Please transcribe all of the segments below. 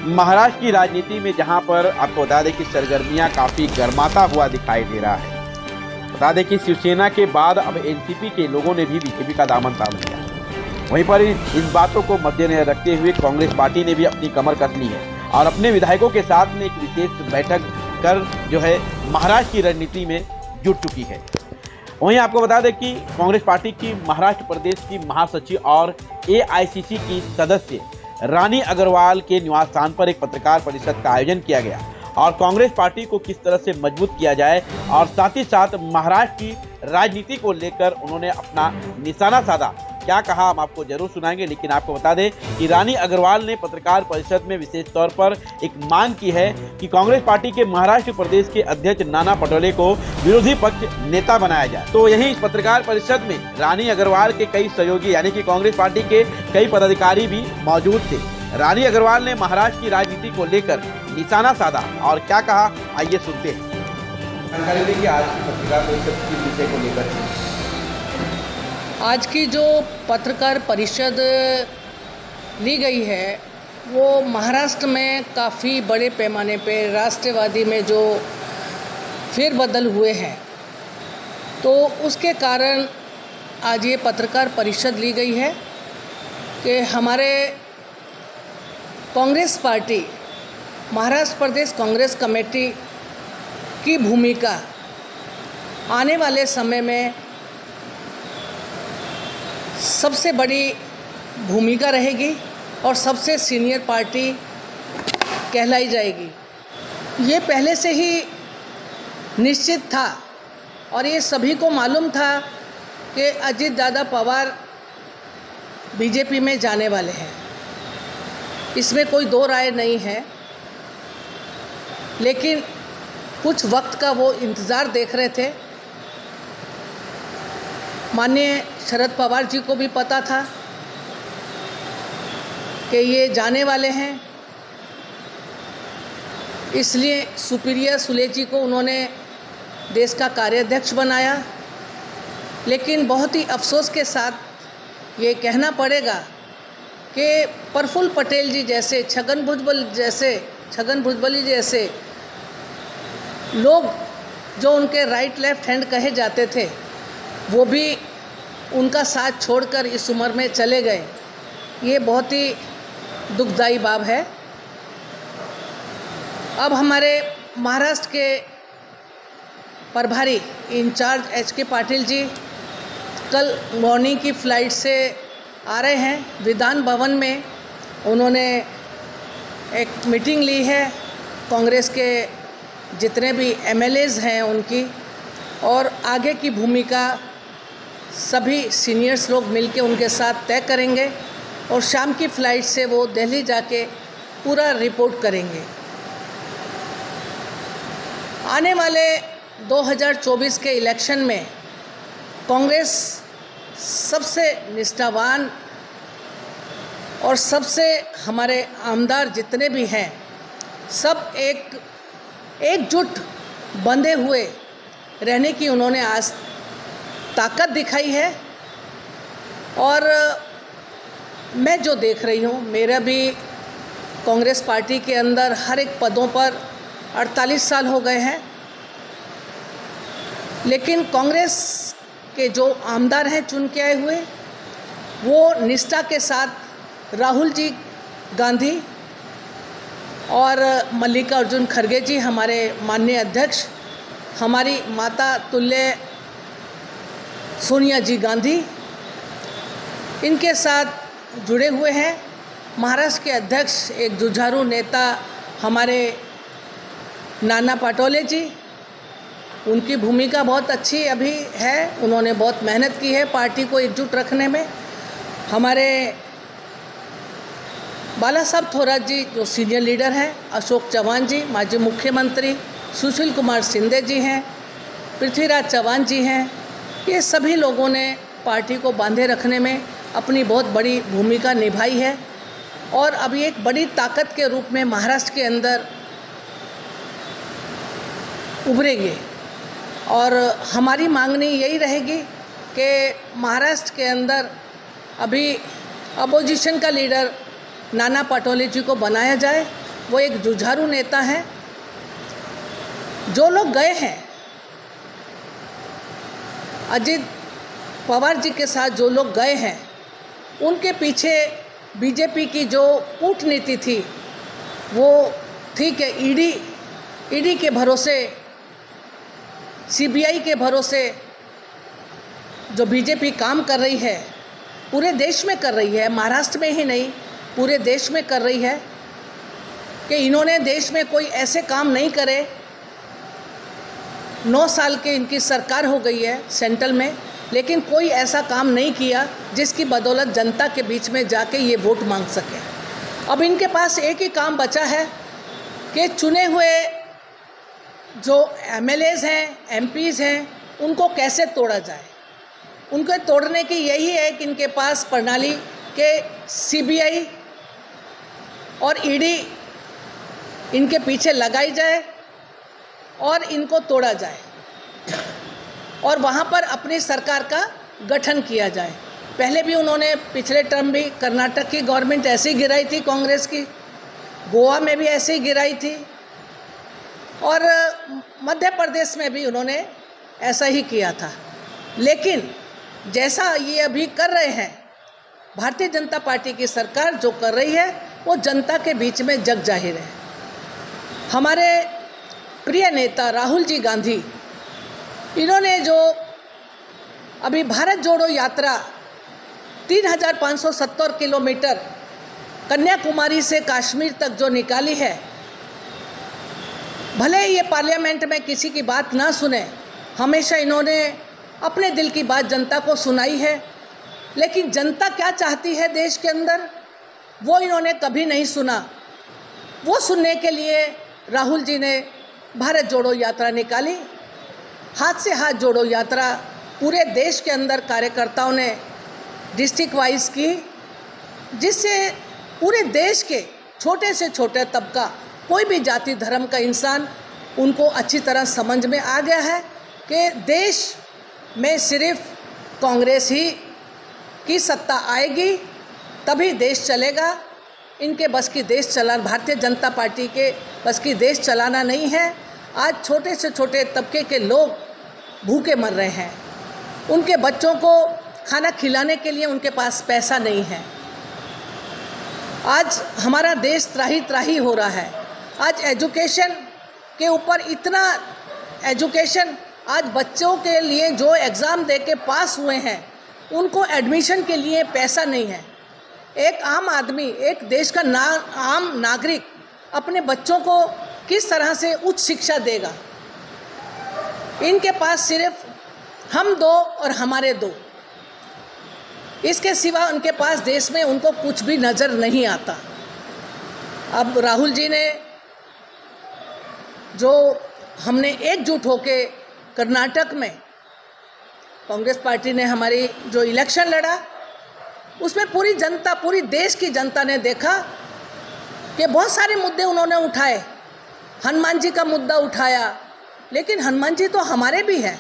महाराष्ट्र की राजनीति में जहां पर आपको बता दें कि सरगर्मियां काफ़ी गर्माता हुआ दिखाई दे रहा है। बता दें कि शिवसेना के बाद अब एनसीपी के लोगों ने भी बीजेपी का दामन थाम लिया। वहीं पर इन बातों को मद्देनजर रखते हुए कांग्रेस पार्टी ने भी अपनी कमर कस ली है और अपने विधायकों के साथ में एक विशेष बैठक कर जो है महाराष्ट्र की रणनीति में जुट चुकी है। वहीं आपको बता दें कि कांग्रेस पार्टी की महाराष्ट्र प्रदेश की महासचिव और एआईसीसी की सदस्य रानी अग्रवाल के निवास स्थान पर एक पत्रकार परिषद का आयोजन किया गया और कांग्रेस पार्टी को किस तरह से मजबूत किया जाए और साथ ही साथ महाराष्ट्र की राजनीति को लेकर उन्होंने अपना निशाना साधा। क्या कहा हम आपको जरूर सुनाएंगे, लेकिन आपको बता दें कि रानी अग्रवाल ने पत्रकार परिषद में विशेष तौर पर एक मांग की है कि कांग्रेस पार्टी के महाराष्ट्र प्रदेश के अध्यक्ष नाना पटोले को विरोधी पक्ष नेता बनाया जाए। तो यही इस पत्रकार परिषद में रानी अग्रवाल के कई सहयोगी यानी कि कांग्रेस पार्टी के कई पदाधिकारी भी मौजूद थे। रानी अग्रवाल ने महाराष्ट्र की राजनीति को लेकर निशाना साधा और क्या कहा, आइए सुनते हैं। जानकारी देंगे आज की पत्रकार परिषद के विषय को लेकर। आज की जो पत्रकार परिषद ली गई है वो महाराष्ट्र में काफ़ी बड़े पैमाने पे राष्ट्रवादी में जो फेरबदल हुए हैं, तो उसके कारण आज ये पत्रकार परिषद ली गई है कि हमारे कांग्रेस पार्टी महाराष्ट्र प्रदेश कांग्रेस कमेटी की भूमिका आने वाले समय में सबसे बड़ी भूमिका रहेगी और सबसे सीनियर पार्टी कहलाई जाएगी। ये पहले से ही निश्चित था और ये सभी को मालूम था कि अजीत दादा पवार बीजेपी में जाने वाले हैं, इसमें कोई दो राय नहीं है। लेकिन कुछ वक्त का वो इंतज़ार देख रहे थे। माननीय शरद पवार जी को भी पता था कि ये जाने वाले हैं, इसलिए सुप्रिया सुले जी को उन्होंने देश का कार्याध्यक्ष बनाया। लेकिन बहुत ही अफसोस के साथ ये कहना पड़ेगा कि प्रफुल्ल पटेल जी जैसे छगन भुजबल जैसे लोग जो उनके राइट लेफ्ट हैंड कहे जाते थे वो भी उनका साथ छोड़कर इस उम्र में चले गए। ये बहुत ही दुखदाई बात है। अब हमारे महाराष्ट्र के प्रभारी इंचार्ज एच.के. पाटिल जी कल मॉर्निंग की फ़्लाइट से आ रहे हैं। विधान भवन में उन्होंने एक मीटिंग ली है कांग्रेस के जितने भी एमएलएज हैं उनकी, और आगे की भूमिका सभी सीनियर्स लोग मिलके उनके साथ तय करेंगे और शाम की फ़्लाइट से वो दिल्ली जाके पूरा रिपोर्ट करेंगे। आने वाले 2024 के इलेक्शन में कांग्रेस सबसे निष्ठावान और सबसे हमारे आमदार जितने भी हैं सब एकजुट बंधे हुए रहने की उन्होंने आज ताकत दिखाई है। और मैं जो देख रही हूँ, मेरा भी कांग्रेस पार्टी के अंदर हर एक पदों पर 48 साल हो गए हैं, लेकिन कांग्रेस के जो आमदार हैं चुन के आए हुए, वो निष्ठा के साथ राहुल जी गांधी और मल्लिकार्जुन खड़गे जी हमारे माननीय अध्यक्ष, हमारी माता तुल्य सोनिया जी गांधी, इनके साथ जुड़े हुए हैं। महाराष्ट्र के अध्यक्ष एक जुझारू नेता हमारे नाना पटोले जी, उनकी भूमिका बहुत अच्छी अभी है, उन्होंने बहुत मेहनत की है पार्टी को एकजुट रखने में। हमारे बाला साहब थोरात जी जो सीनियर लीडर हैं, अशोक चव्हाण जी माजी मुख्यमंत्री, सुशील कुमार शिंदे जी हैं, पृथ्वीराज चव्हाण जी हैं, ये सभी लोगों ने पार्टी को बांधे रखने में अपनी बहुत बड़ी भूमिका निभाई है और अभी एक बड़ी ताकत के रूप में महाराष्ट्र के अंदर उभरेंगे। और हमारी मांगनी यही रहेगी कि महाराष्ट्र के अंदर अभी अपोजिशन का लीडर नाना पटोले जी को बनाया जाए वो एक जुझारू नेता हैं। जो लोग गए हैं अजित पवार जी के साथ, जो लोग गए हैं, उनके पीछे बीजेपी की जो कूटनीति थी वो ठीक है, ईडी के भरोसे, सीबीआई के भरोसे जो बीजेपी काम कर रही है, पूरे देश में कर रही है, महाराष्ट्र में ही नहीं पूरे देश में कर रही है, कि इन्होंने देश में कोई ऐसे काम नहीं करे। 9 साल के इनकी सरकार हो गई है सेंट्रल में, लेकिन कोई ऐसा काम नहीं किया जिसकी बदौलत जनता के बीच में जाके ये वोट मांग सके। अब इनके पास एक ही काम बचा है कि चुने हुए जो एमएलएज हैं, एमपीज़ हैं, उनको कैसे तोड़ा जाए। उनको तोड़ने की यही है कि इनके पास प्रणाली के सीबीआई और ईडी इनके पीछे लगाई जाए और इनको तोड़ा जाए और वहाँ पर अपनी सरकार का गठन किया जाए। पहले भी उन्होंने पिछले टर्म भी कर्नाटक की गवर्नमेंट ऐसे ही गिराई थी कांग्रेस की, गोवा में भी ऐसे ही गिराई थी और मध्य प्रदेश में भी उन्होंने ऐसा ही किया था। लेकिन जैसा ये अभी कर रहे हैं, भारतीय जनता पार्टी की सरकार जो कर रही है वो जनता के बीच में जग जाहिर है। हमारे प्रिय नेता राहुल जी गांधी, इन्होंने जो अभी भारत जोड़ो यात्रा 3570 किलोमीटर कन्याकुमारी से कश्मीर तक जो निकाली है, भले ही ये पार्लियामेंट में किसी की बात ना सुने, हमेशा इन्होंने अपने दिल की बात जनता को सुनाई है। लेकिन जनता क्या चाहती है देश के अंदर, वो इन्होंने कभी नहीं सुना। वो सुनने के लिए राहुल जी ने भारत जोड़ो यात्रा निकाली। हाथ से हाथ जोड़ो यात्रा पूरे देश के अंदर कार्यकर्ताओं ने डिस्ट्रिक्ट वाइज की, जिससे पूरे देश के छोटे से छोटे तबका, कोई भी जाति धर्म का इंसान, उनको अच्छी तरह समझ में आ गया है कि देश में सिर्फ कांग्रेस ही की सत्ता आएगी तभी देश चलेगा। इनके बस की देश चलाना, भारतीय जनता पार्टी के बस की देश चलाना नहीं है। आज छोटे से छोटे तबके के लोग भूखे मर रहे हैं, उनके बच्चों को खाना खिलाने के लिए उनके पास पैसा नहीं है। आज हमारा देश त्राही त्राही हो रहा है। आज एजुकेशन के ऊपर इतना एजुकेशन, आज बच्चों के लिए जो एग्ज़ाम दे के पास हुए हैं उनको एडमिशन के लिए पैसा नहीं है। एक आम आदमी, एक देश का आम नागरिक अपने बच्चों को किस तरह से उच्च शिक्षा देगा। इनके पास सिर्फ हम दो और हमारे दो, इसके सिवा उनके पास देश में उनको कुछ भी नज़र नहीं आता। अब राहुल जी ने जो हमने एकजुट होके कर्नाटक में कांग्रेस पार्टी ने हमारी जो इलेक्शन लड़ा, उसमें पूरी जनता, पूरी देश की जनता ने देखा कि बहुत सारे मुद्दे उन्होंने उठाए। हनुमान जी का मुद्दा उठाया, लेकिन हनुमान जी तो हमारे भी हैं,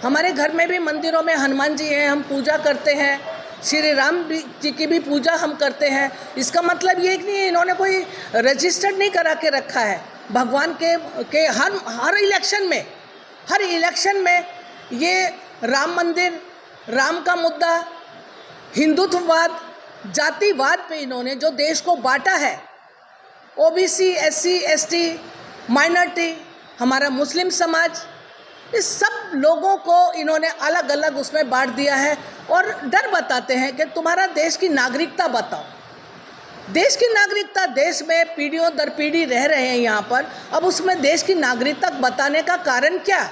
हमारे घर में भी मंदिरों में हनुमान जी हैं, हम पूजा करते हैं। श्री राम जी की भी पूजा हम करते हैं। इसका मतलब ये नहीं है इन्होंने कोई रजिस्टर्ड नहीं करा के रखा है। भगवान के हर इलेक्शन में ये राम मंदिर, राम का मुद्दा, हिंदुत्ववाद, जातिवाद पे इन्होंने जो देश को बांटा है, ओबीसी, एससी, एसटी, माइनॉरिटी, हमारा मुस्लिम समाज, इस सब लोगों को इन्होंने अलग अलग उसमें बांट दिया है और डर बताते हैं कि तुम्हारा देश की नागरिकता बताओ। देश की नागरिकता, देश में पीढ़ियों दर पीढ़ी रह रहे हैं यहाँ पर, अब उसमें देश की नागरिकता बताने का कारण क्या?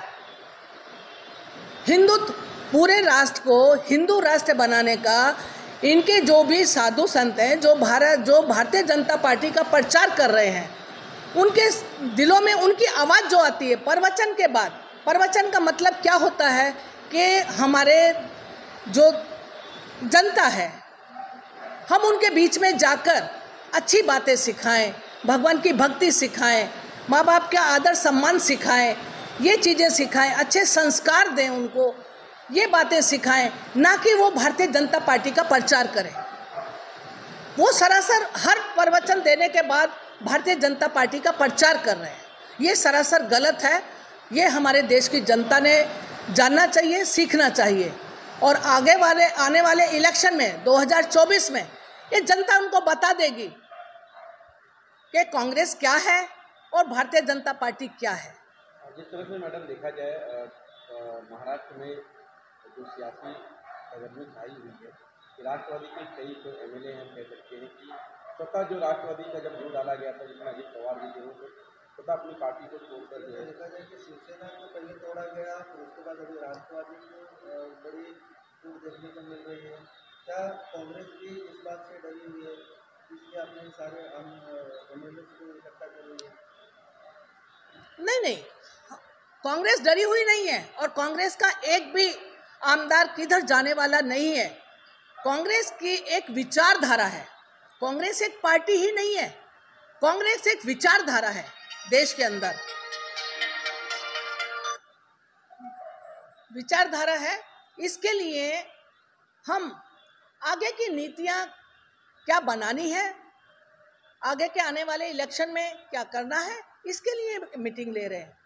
हिंदुत्व, पूरे राष्ट्र को हिंदू राष्ट्र बनाने का इनके जो भी साधु संत हैं, जो भारतीय जनता पार्टी का प्रचार कर रहे हैं, उनके दिलों में उनकी आवाज़ जो आती है प्रवचन के बाद, प्रवचन का मतलब क्या होता है कि हमारे जो जनता है, हम उनके बीच में जाकर अच्छी बातें सिखाएं, भगवान की भक्ति सिखाएं, माँ बाप का आदर सम्मान सिखाएं, ये चीज़ें सिखाएं, अच्छे संस्कार दें उनको, ये बातें सिखाएं, ना कि वो भारतीय जनता पार्टी का प्रचार करें। वो सरासर हर प्रवचन देने के बाद भारतीय जनता पार्टी का प्रचार कर रहे हैं। ये सरासर गलत है। ये हमारे देश की जनता ने जानना चाहिए, सीखना चाहिए, और आने वाले इलेक्शन में 2024 में ये जनता उनको बता देगी कि कांग्रेस क्या है और भारतीय जनता पार्टी क्या है। जिस तरह से मैडम देखा जाए महाराष्ट्र में जो सियासी सरगर्मी छाई हुई है कि राष्ट्रवादी के कई जो एमएलए हम कह सकते हैं कि स्वतः जो राष्ट्रवादी का जब जोर डाला गया था, जिसमें अजित पवार जी थे, वो स्वतः अपनी पार्टी को छोड़कर जो है देखा जाए कि शिवसेना को पहले तोड़ा गया, फिर उसके बाद अभी राष्ट्रवादी को बड़ी टूट देखने को मिल रही है। क्या कांग्रेस भी इस बात से डरी हुई है, इसलिए अपने सारे एमएलए को इकट्ठा कर रही है? नहीं, कांग्रेस डरी हुई नहीं है, और कांग्रेस का एक भी आमदार किधर जाने वाला नहीं है। कांग्रेस की एक विचारधारा है। कांग्रेस एक पार्टी ही नहीं है, कांग्रेस एक विचारधारा है देश के अंदर, विचारधारा है। इसके लिए हम आगे की नीतियां क्या बनानी है, आगे के आने वाले इलेक्शन में क्या करना है, इसके लिए मीटिंग ले रहे हैं।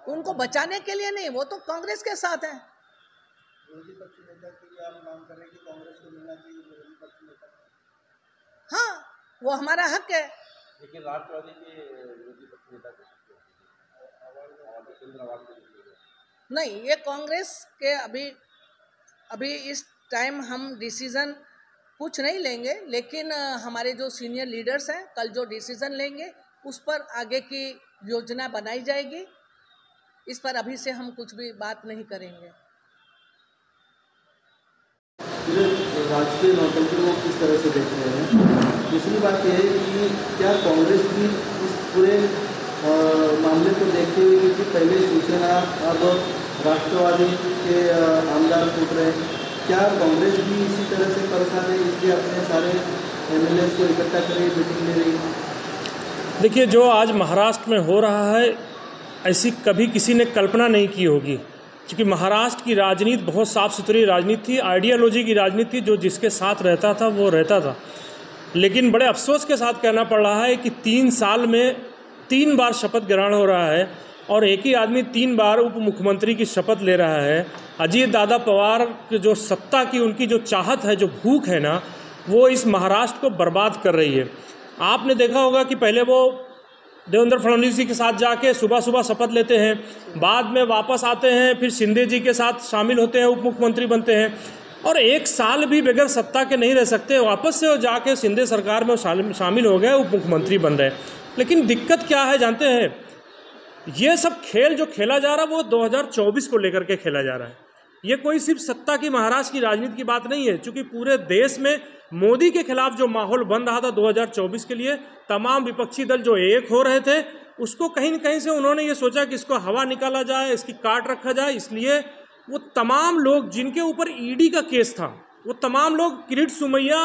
उनको बचाने के लिए नहीं, वो तो कांग्रेस के साथ है। विरोधी पक्ष नेता के लिए आप मांग कर रहे हैं कि कांग्रेस को मिलना चाहिए विरोधी पक्ष नेता? हाँ, वो हमारा हक है। लेकिन राष्ट्रवादी के विरोधी पक्ष नेता नहीं, ये कांग्रेस के अभी इस टाइम हम डिसीजन कुछ नहीं लेंगे, लेकिन हमारे जो सीनियर लीडर्स हैं कल जो डिसीजन लेंगे उस पर आगे की योजना बनाई जाएगी। इस पर अभी से हम कुछ भी बात नहीं करेंगे। राजकीय नौटंकी को किस तरह से देख रहे हैं? दूसरी बात यह है कि क्या कांग्रेस भी इस पूरे मामले को देखते हुए, क्योंकि पहले शिवसेना अब राष्ट्रवादी के आमदार फूट रहे हैं, क्या कांग्रेस भी इसी तरह से परेशान है, इसलिए अपने सारे एमएलए को इकट्ठा कर मीटिंग ले रही है? देखिए, जो आज महाराष्ट्र में हो रहा है, ऐसी कभी किसी ने कल्पना नहीं की होगी, क्योंकि महाराष्ट्र की राजनीति बहुत साफ़ सुथरी राजनीति थी, आइडियोलॉजी की राजनीति थी। जो जिसके साथ रहता था वो रहता था। लेकिन बड़े अफसोस के साथ कहना पड़ रहा है कि 3 साल में 3 बार शपथ ग्रहण हो रहा है और एक ही आदमी 3 बार उप मुख्यमंत्री की शपथ ले रहा है। अजीत दादा पवार की जो सत्ता की उनकी जो चाहत है, जो भूख है ना, वो इस महाराष्ट्र को बर्बाद कर रही है। आपने देखा होगा कि पहले वो देवेंद्र फडणवीस जी के साथ जाके सुबह सुबह शपथ लेते हैं, बाद में वापस आते हैं, फिर शिंदे जी के साथ शामिल होते हैं, उप मुख्यमंत्री बनते हैं, और 1 साल भी बगैर सत्ता के नहीं रह सकते। वापस से वो जाके शिंदे सरकार में शामिल हो गए, उप मुख्यमंत्री बन रहे। लेकिन दिक्कत क्या है जानते हैं? ये सब खेल जो खेला जा रहा है वो 2024 को लेकर के खेला जा रहा है। ये कोई सिर्फ सत्ता की, महाराष्ट्र की राजनीति की बात नहीं है, क्योंकि पूरे देश में मोदी के खिलाफ जो माहौल बन रहा था 2024 के लिए, तमाम विपक्षी दल जो एक हो रहे थे, उसको कहीं न कहीं से उन्होंने ये सोचा कि इसको हवा निकाला जाए, इसकी काट रखा जाए। इसलिए वो तमाम लोग जिनके ऊपर ईडी का केस था, वो तमाम लोग किरीट सोमैया,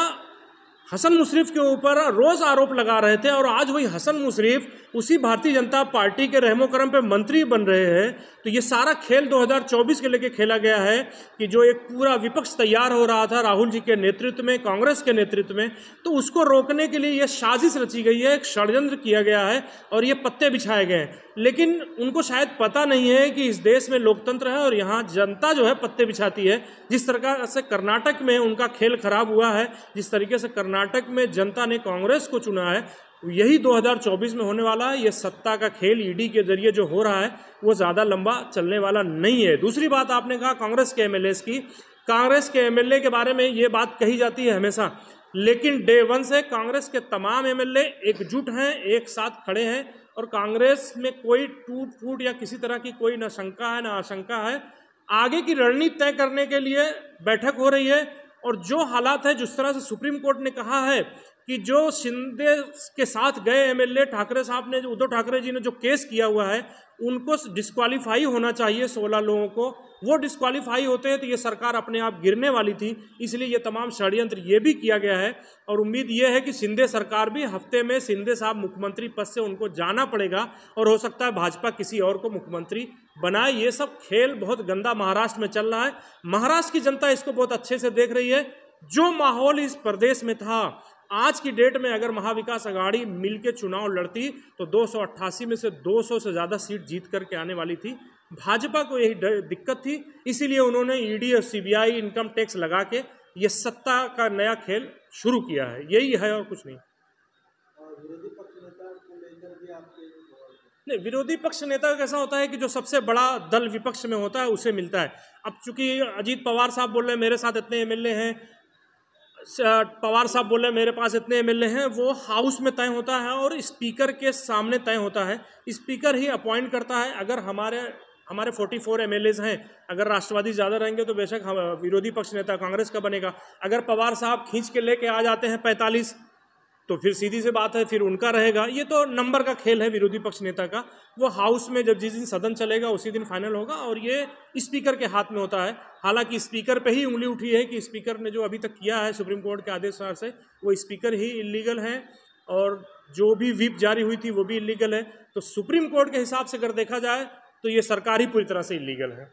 हसन मुशर्रफ के ऊपर रोज़ आरोप लगा रहे थे, और आज वही हसन मुशर्रफ उसी भारतीय जनता पार्टी के रहमो करम पे मंत्री बन रहे हैं। तो ये सारा खेल 2024 के लेके खेला गया है कि जो एक पूरा विपक्ष तैयार हो रहा था राहुल जी के नेतृत्व में, कांग्रेस के नेतृत्व में, तो उसको रोकने के लिए ये साजिश रची गई है, एक षड्यंत्र किया गया है और ये पत्ते बिछाए गए हैं। लेकिन उनको शायद पता नहीं है कि इस देश में लोकतंत्र है और यहाँ जनता जो है पत्ते बिछाती है। जिस तरह से कर्नाटक में उनका खेल खराब हुआ है, जिस तरीके से कर्नाटक में जनता ने कांग्रेस को चुना है, यही 2024 में होने वाला है। ये सत्ता का खेल ईडी के जरिए जो हो रहा है वो ज़्यादा लंबा चलने वाला नहीं है। दूसरी बात आपने कहा कांग्रेस के एमएलए की, कांग्रेस के एमएलए के बारे में ये बात कही जाती है हमेशा, लेकिन डे 1 से कांग्रेस के तमाम एमएलए एकजुट हैं, एक साथ खड़े हैं, और कांग्रेस में कोई टूट फूट या किसी तरह की कोई न शंका है न आशंका है। आगे की रणनीति तय करने के लिए बैठक हो रही है, और जो हालात है, जिस तरह से सुप्रीम कोर्ट ने कहा है कि जो शिंदे के साथ गए एमएलए ठाकरे साहब ने, जो उद्धव ठाकरे जी ने जो केस किया हुआ है, उनको डिस्क्वालीफाई होना चाहिए 16 लोगों को। वो डिस्क्वालीफाई होते हैं तो ये सरकार अपने आप गिरने वाली थी। इसलिए ये तमाम षड्यंत्र ये भी किया गया है, और उम्मीद ये है कि शिंदे सरकार भी हफ्ते में शिंदे साहब मुख्यमंत्री पद से उनको जाना पड़ेगा, और हो सकता है भाजपा किसी और को मुख्यमंत्री बनाए। ये सब खेल बहुत गंदा महाराष्ट्र में चल रहा है। महाराष्ट्र की जनता इसको बहुत अच्छे से देख रही है। जो माहौल इस प्रदेश में था, आज की डेट में अगर महाविकास अघाड़ी मिल के चुनाव लड़ती तो 288 में से 200 से ज़्यादा सीट जीत करके आने वाली थी। भाजपा को यही दिक्कत थी, इसीलिए उन्होंने ईडी और सीबीआई इनकम टैक्स लगा के ये सत्ता का नया खेल शुरू किया है, यही है और कुछ नहीं। विरोधी पक्ष नेता को लेकर भी आपके नहीं, विरोधी पक्ष नेता कैसा होता है कि जो सबसे बड़ा दल विपक्ष में होता है उसे मिलता है। अब चूंकि अजीत पवार साहब बोल रहे हैं मेरे साथ इतने एमएलए हैं, पवार साहब बोल रहे हैं मेरे पास इतने एमएलए हैं, वो हाउस में तय होता है और स्पीकर के सामने तय होता है। स्पीकर ही अपॉइंट करता है। अगर हमारे 44 एमएलएज हैं, अगर राष्ट्रवादी ज़्यादा रहेंगे तो बेशक हम विरोधी पक्ष नेता कांग्रेस का बनेगा। अगर पवार साहब खींच के लेके आ जाते हैं 45 तो फिर सीधी सी बात है फिर उनका रहेगा। ये तो नंबर का खेल है विरोधी पक्ष नेता का। वो हाउस में जब जिस दिन सदन चलेगा उसी दिन फाइनल होगा और ये स्पीकर के हाथ में होता है। हालांकि स्पीकर पे ही उंगली उठी है कि स्पीकर ने जो अभी तक किया है सुप्रीम कोर्ट के आदेश से वो स्पीकर ही इलीगल है और जो भी व्हिप जारी हुई थी वो भी इलीगल है। तो सुप्रीम कोर्ट के हिसाब से अगर देखा जाए तो ये सरकार ही पूरी तरह से इलीगल है।